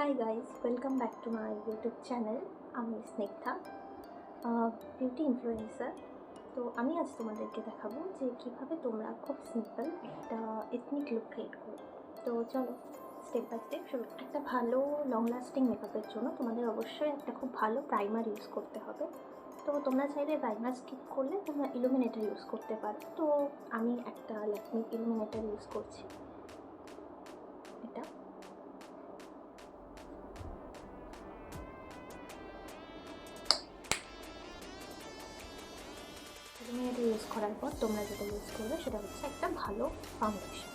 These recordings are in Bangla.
Hi guys, welcome back to my YouTube channel. আমি স্নিগ্ধা, বিউটি ইনফ্লুয়েন্সার। তো আমি আজ তোমাদেরকে দেখাবো যে কীভাবে তোমরা খুব সিম্পল একটা এথনিক লুক ক্রিয়েট করো। তো চলো স্টেপ বাই স্টেপ শুরু। একটা ভালো লং লাস্টিং মেকআপের জন্য তোমাদের অবশ্যই একটা খুব ভালো প্রাইমার ইউজ করতে হবে। তো তোমরা চাইলে প্রাইমার স্কিপ করলে তোমরা ইলুমিনেটর ইউজ করতে পারো। তো আমি একটা ল্যাকমি ইলুমিনেটর ইউজ করছি। এটা ইলুমিনেটর ইউজ করার পর তোমরা যেটা ইউজ করবে সেটা হচ্ছে একটা ভালো ফাউন্ডেশন।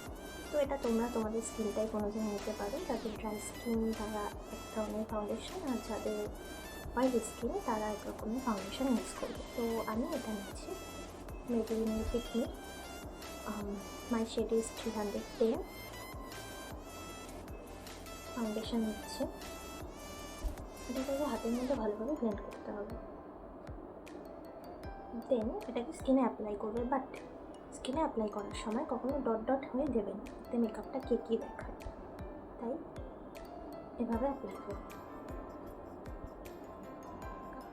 তো এটা তোমরা তোমাদের স্কিন টাইপ অনুযায়ী নিতে পারো। যাদের ড্রাই স্কিন তারা এক ধরনের ফাউন্ডেশন, আর যাদের অয়েলি স্কিন তারা এক রকমের ফাউন্ডেশন ইউজ করবে। তো আমি এটা নিচ্ছি Maybelline fit me. My shade is 310। Foundation নিচ্ছে, এটাকে হাতের মধ্যে ভালোভাবে ব্লেন্ড করতে হবে। দেন এটাকে স্কিনে অ্যাপ্লাই করবে, বাট স্কিনে অ্যাপ্লাই করার সময় কখনো ডট ডট হয়ে দেবে না, এতে মেকআপটা কেকি দেখায়। তাই এভাবে অ্যাপ্লাই করবে।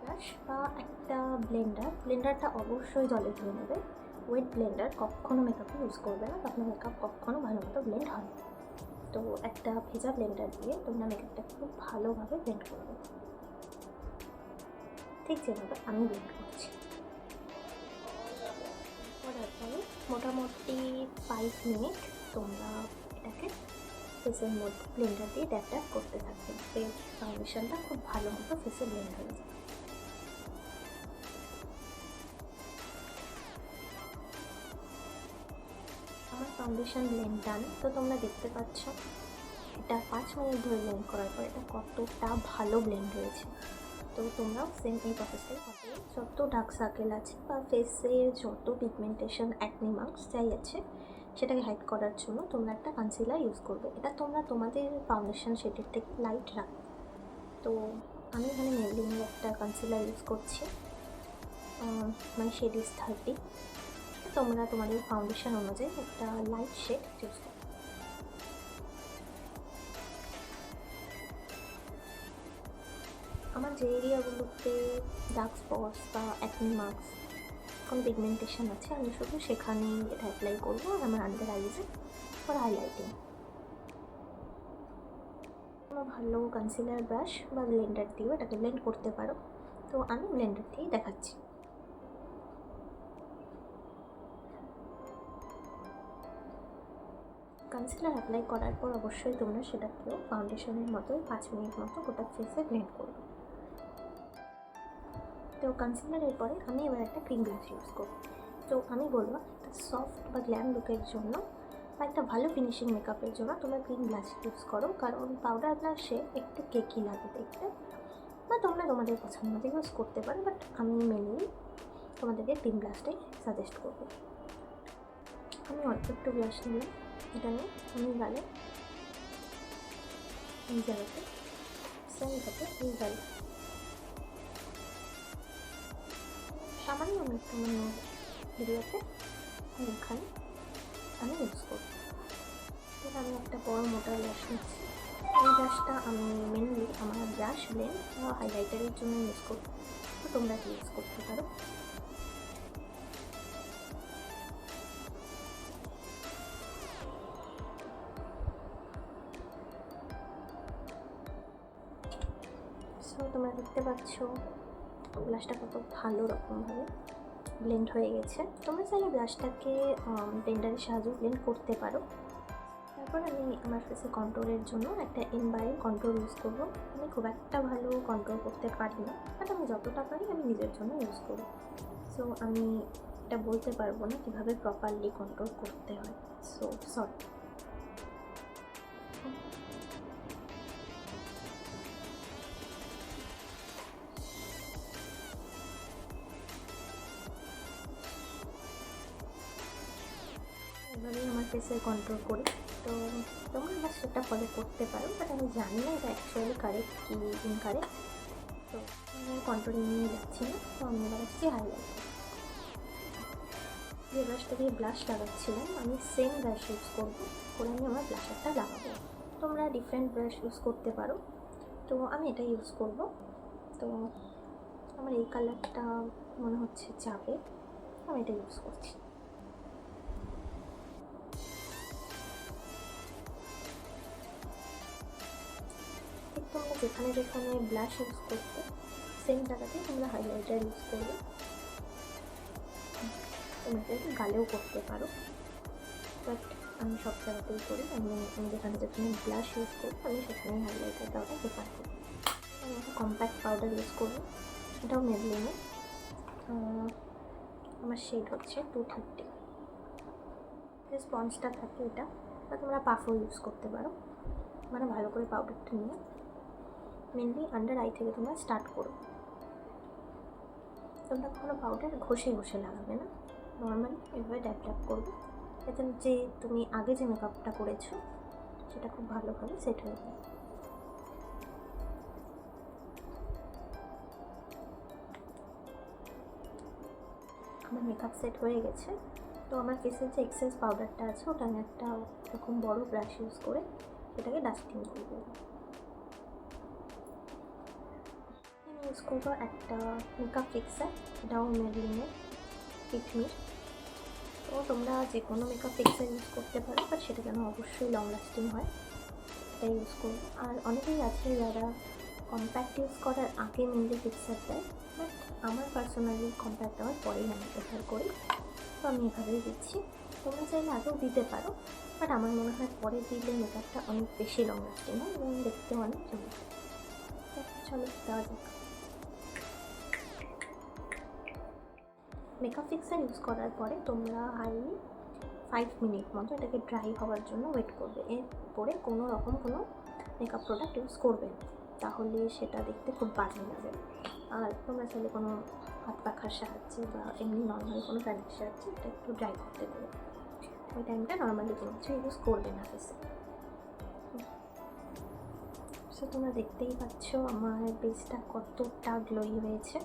ব্রাশ বা একটা ব্লেন্ডারটা অবশ্যই জলে ধুয়ে নেবে। ওয়েট ব্লেন্ডার কখনও মেকআপে ইউজ করবে না, আপনার মেকআপ কখনও ভালো মতো ব্লেন্ড হয় না। তো একটা ভেজা ব্লেন্ডার দিয়ে তোমরা মেকআপটা খুব ভালোভাবে ব্লেন্ড করবে, ঠিক যেভাবে আমি ব্লেন্ড করছি। করার পরে মোটামুটি 5 মিনিট তোমরা এটাকে ফেসের মধ্যে ব্লেন্ডার দিয়ে ড্যাপ ড্যাপ করতে থাকবে, এর ফাউন্ডেশনটা খুব ভালো মতো ফেসে ব্লেন্ড হয়ে যাবে। আমার ফাউন্ডেশন ব্লেন্ড ডান। তো তোমরা দেখতে পাচ্ছ এটা 5 মিনিট ধরে ব্লেন্ড করার পর এটা কতটা ভালো ব্লেন্ড হয়েছে। তো তোমরাও সেম এই প্রসেসটাই করবে। যত ডার্ক সার্কেল আছে বা ফেসের যত পিগমেন্টেশন, অ্যাকনি মার্কস যাই আছে সেটাকে হাইড করার জন্য তোমরা একটা কনসিলার ইউজ করবে। এটা তোমরা তোমাদের ফাউন্ডেশন শেডের থেকে লাইট রাখবে। তো আমি এখানে মেবলিনের একটা কনসিলার ইউজ করছি, মানে শেড ইজ 30। তোমরা তোমাদের ফাউন্ডেশন অনুযায়ী একটা লাইট শেড চুজ করো। আমার যে এরিয়াগুলোতে ডার্ক স্পটস বা অ্যাকনি মার্কস, কোনো পিগমেন্টেশন আছে, আমি শুধু সেখানেই এটা অ্যাপ্লাই করবো। আর আমার আন্ডার আইজে ফর হাইলাইটিং কোনো ভালো কনসিলার ব্রাশ বা ব্লেন্ডার দিয়েও এটাকে ব্লেন্ড করতে পারো। তো আমি ব্লেন্ডার দিয়েই দেখাচ্ছি। কনসিলার অ্যাপ্লাই করার পর অবশ্যই তোমরা সেটাকেও ফাউন্ডেশনের মতোই 5 মিনিট মতো গোটা ফেসে ব্লেন্ড করবে। তো কনসিলারের পরে আমি এবার একটা ক্রিম ব্লাশ ইউজ করব। তো আমি বলবো একটা সফট বা গ্ল্যাম লুকের জন্য বা একটা ভালো ফিনিশিং মেকআপের জন্য তোমরা ক্রিম ব্লাশ ইউজ করো, কারণ পাউডার ব্লাশে একটু কেকি লাগে দেখতে। বা তোমরা তোমাদের পছন্দ মতো ইউজ করতে পারো, বাট আমি মেনলি তোমাদেরকে ক্রিম ব্লাশটাই সাজেস্ট করবো। আমি অল্প একটু ব্লাশ নিলাম, এটা নিয়ে আমি গালে এই জায়গাতে সেমভাবে এই গালে সামান্য এরিয়াতে এখানে আমি ইউজ করব। এবার আমি একটা বড় মোটা ব্রাশ নিচ্ছি। এই ব্রাশটা আমি মেনলি আমার ব্রাশ ব্লেন্ড বা হাইলাইটারের জন্য ইউজ করব। তো তোমরা ইউজ করতে পারো। সো তোমরা দেখতে পাচ্ছ ব্লাশটা কত ভালো রকমভাবে ব্লেন্ড হয়ে গেছে। তোমরা চাইলে ব্লাশটাকে ব্লেন্ডারের সাহায্যে ব্লেন্ড করতে পারো। তারপর আমি আমার ফেসে কন্ট্রোলের জন্য একটা ইনবাইল কন্ট্রোল ইউজ করবো। আমি খুব একটা ভালো কন্ট্রোল করতে পারি না, বাট আমি যতটা পারি আমি নিজের জন্য ইউজ করি। সো আমি এটা বলতে পারবো না কীভাবে প্রপারলি কন্ট্রোল করতে হয়, সো সরি। এভাবেই আমার ফেসে কন্ট্রোল করি। তো তোমরা আমার সেটা ফলো করতে পারো, বাট আমি জানি না এটা অ্যাকচুয়ালি কারেক্ট কি ইনকারেক্ট। তো আমি কন্ট্রোল নিয়ে যাচ্ছি না। তো আমি এবার আসছি হাইলাইট। যে ব্রাশটা দিয়ে ব্লাশ লাগাচ্ছিলাম আমি সেম ব্রাশ ইউজ করবো, করে আমি আমার ব্লাশারটা লাগাবো। তোমরা ডিফারেন্ট ব্রাশ ইউজ করতে পারো, তো আমি এটা ইউজ করব। তো আমার এই কালারটা মনে হচ্ছে যাবে, আমি এটা ইউজ করছি। ঠিক তোমরা যেখানে যেখানে ব্লাশ ইউজ করতে সেম জায়গাতে তোমরা হাইলাইটার ইউজ করবে। তোমরা কিন্তু গালেও করতে পারো, বাট আমি সব জায়গাতেই করি। আমি যেখানে যেখানে ব্লাশ ইউজ করি আমি সেখানে হাইলাইটার দেওয়াটা প্রেফার করি। আমি একটা কম্প্যাক্ট পাউডার ইউজ করবো, এটাও মেবলিনের। আমার শেড হচ্ছে 230। যে স্পঞ্জটা থাকে এটা, বা তোমরা পাফও ইউজ করতে পারো। মানে ভালো করে পাউডারটা নিয়ে মেনলি আন্ডার আই থেকে তোমরা স্টার্ট করো। তোমরা কোনো পাউডার ঘষে ঘষে লাগাবে না, নর্মালি এভাবে ড্যাপ ড্যাপ করবে, এতে যে তুমি আগে যে মেকআপটা করেছো সেটা খুব ভালোভাবে সেট হয়ে যাবে। আমার মেকআপ সেট হয়ে গেছে। তো আমার ফেসের যে এক্সেস পাউডারটা আছে ওটা আমি একটা এরকম বড় ব্রাশ ইউজ করে সেটাকে ডাস্টিং করে দেবো। আমি ইউজ করবো একটা মেকআপ ফিক্সার, এটাও মেবলিনের ফিটমির। তো তোমরা যে কোনো মেকআপ ফিক্সার ইউজ করতে পারো, বাট সেটা যেন অবশ্যই লং লাস্টিং হয়, এটা ইউজ করবো। আর অনেকেই আছে যারা কম্প্যাক্ট ইউজ করার আগে মেনলি ফিক্সার দেয়, বাট আমার পার্সোনালি কম্প্যাক্ট দেওয়ার পরেই আমি প্রেফার করি। তো আমি এভাবেই দিচ্ছি, তোমরা চাইলে আগেও দিতে পারো, বাট আমার মনে হয় পরে দিলে মেকআপটা অনেক বেশি লং লাস্টিং হয় এবং দেখতে অনেক জমে। চলো দেওয়া যাক। মেকআপ ফিক্সার ইউজ করার পরে তোমরা হাইলি 5 মিনিট মতো এটাকে ড্রাই হওয়ার জন্য ওয়েট করবে। এরপরে কোনো রকম কোনো মেকআপ প্রোডাক্ট ইউজ করবে না, তাহলে সেটা দেখতে খুব বাজে লাগে। আর তোমরা চাইলে কোনো হাত পাখার সাহায্যে বা এমনি নর্মাল কোনো প্যানের সাহায্যে এটা একটু ড্রাই করতে দেবে। ওই টাইমটা নর্মালি কোনো কিছু ইউজ করবে না ফেসে। সো তোমরা দেখতেই পাচ্ছ আমার বেসটা কতটা গ্লোই হয়েছে।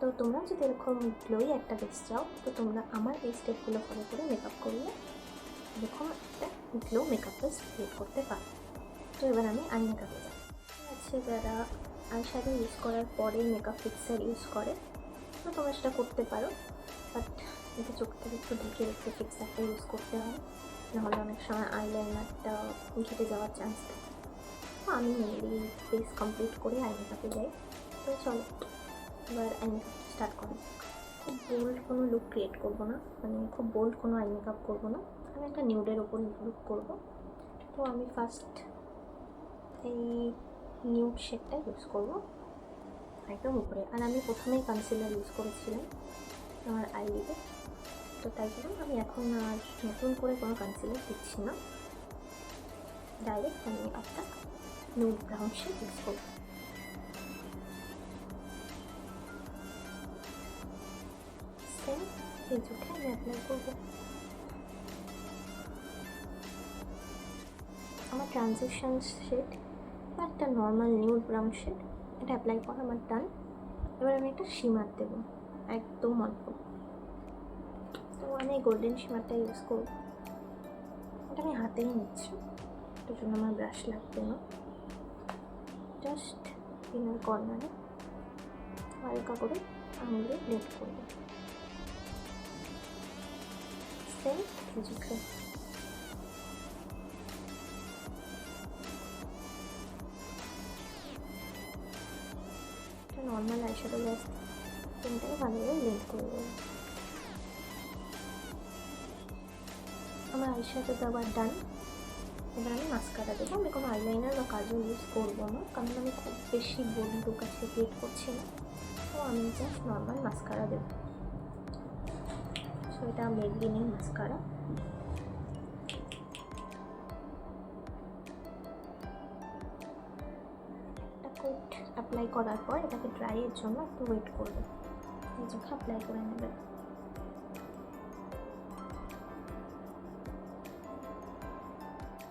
তো তোমরা যদি এরকম গ্লোই একটা বেস চাও, তো তোমরা আমার এই স্টেপগুলো ফলো করে মেকআপ করলে এরকম একটা গ্লো মেকআপ বেস ক্রিয়েট করতে পারো। তো এবার আমি আই মেকআপে যাই। আছে যারা আই শ্যাডো ইউজ করার পরে মেকআপ ফিক্সার ইউজ করে, তো তোমরা সেটা করতে পারো, বাট এটা চোখটাকে একটু ঢেকে রেখে ফিক্সারটা ইউজ করতে হয়, নাহলে অনেক সময় আইলাইনারটা ঘেটে যাওয়ার চান্স থাকে। তো আমি মেনলি ফেস কমপ্লিট করে আই মেকআপে যাই। তো চলো এবার আই মেকআপ স্টার্ট করা যাক। খুব বোল্ড কোনো লুক ক্রিয়েট করবো না, মানে খুব বোল্ড কোনো আই মেকআপ করবো না, আমি একটা নিউডের ওপর লুক করবো। তো আমি ফার্স্ট এই নিউড শেডটা ইউজ করবো একদম উপরে। আর আমি প্রথমেই কনসিলার ইউজ করেছিলাম আমার আইলিডে, তো তাই জন্য আমি এখন আর নতুন করে কোনো কনসিলার দিচ্ছি না, ডাইরেক্ট আমি একটা নিউড ব্রাউন শেড ইউজ করবো। সেম এই চোখে আমি অ্যাপ্লাই করবো। আমার ট্রানজিশন শেড বা একটা নর্মাল নিউড ব্রাউন শেড এটা অ্যাপ্লাই করা আমার ডান। এবার আমি একটা শিমার দেবো একদম অল্প। তো আমি গোল্ডেন শিমারটা ইউজ করবো, এটা আমি হাতেই নিচ্ছি, এটার জন্য আমার ব্রাশ লাগবে না। জাস্ট ইনার কর্নারে হালকা করে আঙুলে ব্লেড করবো। সেম কিছুকে নর্মাল আইশ্যাডো ব্রাশ তিনটাকে ভালোভাবে ব্লেন্ড করে দেবো। আমার আইশ্যাডো দেওয়ার ডান। এবার আমি মাস্কারা দেবো। আমি কোনো আইলাইনার বা কাজল ইউজ করবো না, কারণ আমি খুব বেশি বোল্ড লুক আজকে ক্রিয়েট করছি না। তো আমি জাস্ট নর্মাল মাস্কারা দেবো। সো এটা মেবলিনের মাস্কারা। একটা কোট অ্যাপ্লাই করার পর এটাকে ড্রাইয়ের জন্য একটু ওয়েট করবে, এই চোখে অ্যাপ্লাই করে নেবে।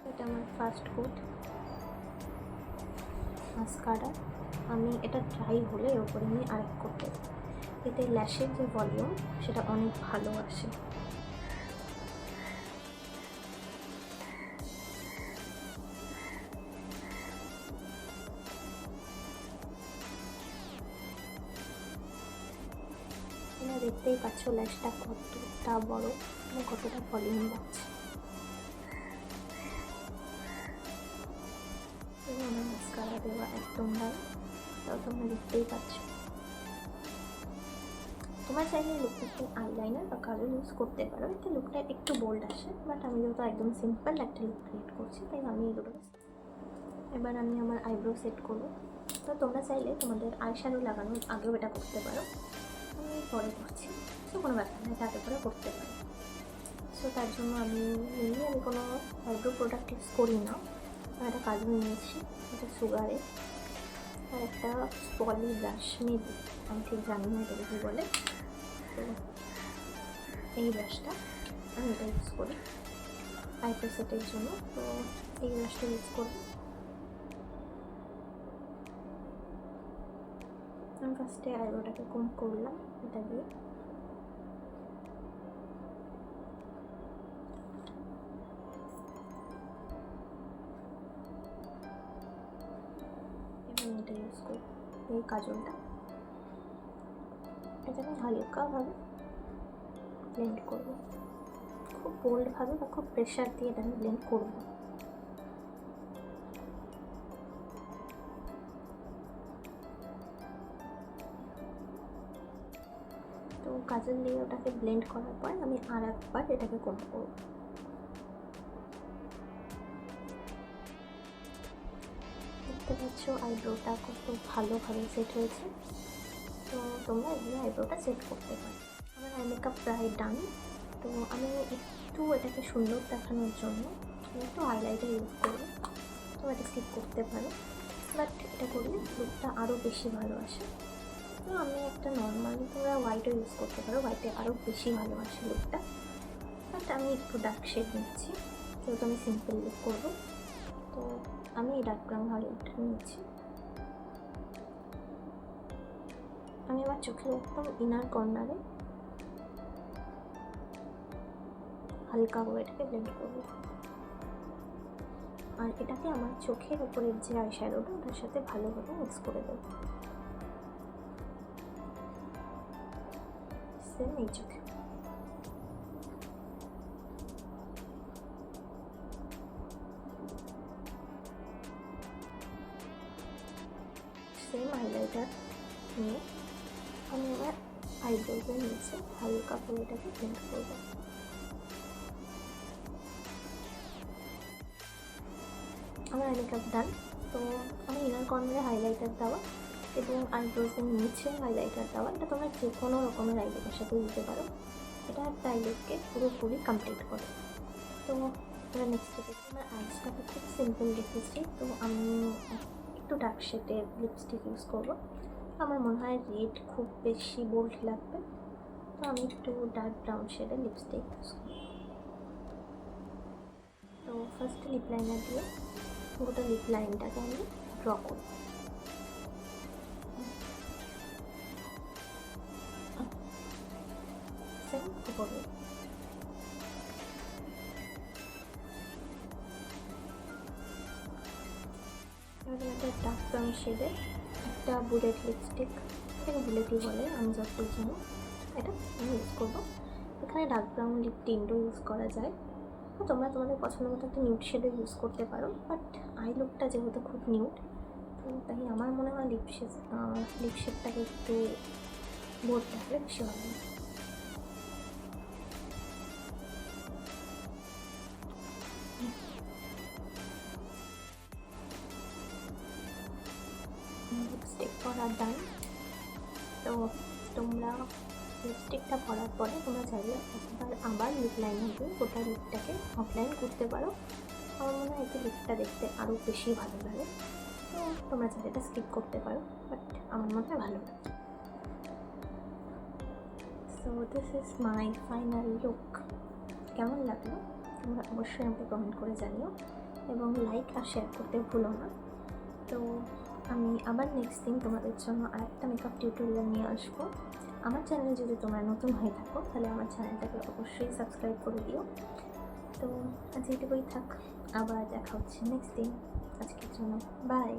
এটা আমার ফার্স্ট কোট মাস্কারা। আমি এটা ড্রাই হলে এর উপরে আমি আরেক কোট দেবো, এতে ল্যাশের যে ভলিউম সেটা অনেক ভালো আসে। দেখতেই পাচ্ছ ল্যাশটা কতটা বড়, মানে কতটা ভলিউম লাগছে। আমার মাস্কারা দেওয়া একদম ডান, তাও তোমরা দেখতেই পাচ্ছ। তোমার চাইলে লুকটাকে আইলাইনার বা কাজল ইউজ করতে পারো, এতে লুকটা একটু বোল্ড আসে, বাট আমি যেহেতু একদম সিম্পল একটা লুক ক্রিয়েট করছি তাই আমি এই দুটো। এবার আমি আমার আইব্রো সেট করবো। তো তোমরা চাইলে তোমাদের আইশ্যাডো লাগানোর আগেও এটা করতে পারো, আমি পরে করছি, তো কোনো ব্যাপার না, তাতে করে করতে পারো। সো তার জন্য আমি কোনো আইব্রো প্রোডাক্ট ইউজ করি না। আর একটা কাজল নিয়েছি, এটা সুগারে, আর একটা পলি ব্রাশ মেবি, আমি ঠিক জানি না এটা কী বলে। তো এই ব্রাশটা আমি এটা ইউজ করি আইব্রো সেটের জন্য, তো এই ব্রাশটা ইউজ করবো। আমি ফার্স্টে আইব্রোটাকে কম করলাম এটা দিয়ে, এবং এটা ইউজ করি এই কাজলটা, এটা আমি হালকাভাবে ব্লেন্ড করবো, খুব বোল্ডভাবে বা খুব প্রেশার দিয়ে এটা আমি ব্লেন্ড করবো। তো কাজল দিয়ে ওটাকে ব্লেন্ড করার পর আমি আর একবার এটাকে কম করব। দেখতে পাচ্ছ আইব্রোটা কত ভালোভাবে সেট হয়েছে। তো তোমরা এগুলো আইব্রোটা সেট করতে পারো। আমার আই মেকআপ প্রায় ডান। তো আমি একটু এটাকে সুন্দর দেখানোর জন্য আমি একটু হাইলাইটার ইউজ করবো, তো এটা স্কিপ করতে পারো, বাট এটা করলে লুকটা আরও বেশি ভালো আসে। তো আমি একটা নর্মালি, তোমরা হোয়াইটও ইউজ করতে পারো, হোয়াইটে আরও বেশি ভালো আসে লুকটা, বাট আমি একটু ডার্ক শেড নিচ্ছি যেহেতু আমি সিম্পল লুক করবো। তো আমি এই ডার্ক ব্রাউন হাইলাইটটা নিচ্ছি। আমি আমার চোখের একদম ইনার কর্নারে হালকা করে এটাকে ব্লেন্ড করবো, আর এটাকে আমার চোখের উপরের যে আইশ্যাডোটা ওটার সাথে ভালোভাবে মিক্স করে দেবো, সেম এই চোখে। সেম হাইলাইটার নিয়ে আমি আমার আইব্রোজের নিচে হালকা করে এটাকে ব্লেন্ড করবো। আমার মেকআপ ডান। তো আমি ইনার কর্নারে হাইলাইটার দেওয়া এবং আইব্রোজের নিচে হাইলাইটার দেওয়া, এটা তোমরা যে কোনো রকমের আইলাইটার সাথে দিতে পারো, এটা একটা আইলাইটকে পুরোপুরি কমপ্লিট করে। তো এবার নেক্সট স্টেপে আমার আইসটাকে খুব সিম্পল রেখেছি, তো আমি একটু ডার্ক শেডের লিপস্টিক ইউজ করবো। আমার মনে হয় রেড খুব বেশি বোল্ড লাগবে, তো আমি একটু ডার্ক ব্রাউন শেডের লিপস্টিক ইউজ করব। তো ফার্স্ট লিপ লাইনার দিয়ে গোটা লিপ লাইনটাকে আমি ড্র করব। সেম উপরে একটা ডার্ক ব্রাউন শেডের একটা বুলেট লিপস্টিক, এটাকে বুলেটই বলে আমি যতটুকু জানি, এটা আমি ইউজ করবো। এখানে ডার্ক ব্রাউন লিপ টিন্টও ইউজ করা যায়, তো তোমরা তোমাদের পছন্দ মতো একটা নিউড শেডও ইউজ করতে পারো, বাট আই লুকটা যেহেতু খুব নিউড, তো তাই আমার মনে হয় লিপ শেডটাকে একটু বোল্ড থাকলে বেশি ভালো লাগে। লিপস্টিক পরা ডান। তো তোমরা লিপস্টিকটা পরার পরে তোমরা চাইলে একবার আবার লিপ লাইনার দিয়ে গোটা লিপটাকে আউটলাইন করতে পারো। আমার মনে হয় এতে লিপটা দেখতে আরও বেশি ভালো লাগে, তো তোমরা চাইলে এটা স্কিপ করতে পারো, বাট আমার মনে হয় ভালো লাগে। So this is my final look. কেমন লাগলো তোমরা অবশ্যই আমাকে কমেন্ট করে জানিও, এবং লাইক আর শেয়ার করতে ভুলো না। তো আমি আবার নেক্সট দিন তোমাদের জন্য আরেকটা মেকআপ টিউটোরিয়াল নিয়ে আসবো। আমার চ্যানেলে যদি তোমরা নতুন হয়ে থাকো তাহলে আমার চ্যানেলটাকে অবশ্যই সাবস্ক্রাইব করে দিও। তো আজ এইটুকুই থাক, আবার দেখা হচ্ছে নেক্সট দিন। আজকের জন্য বাই।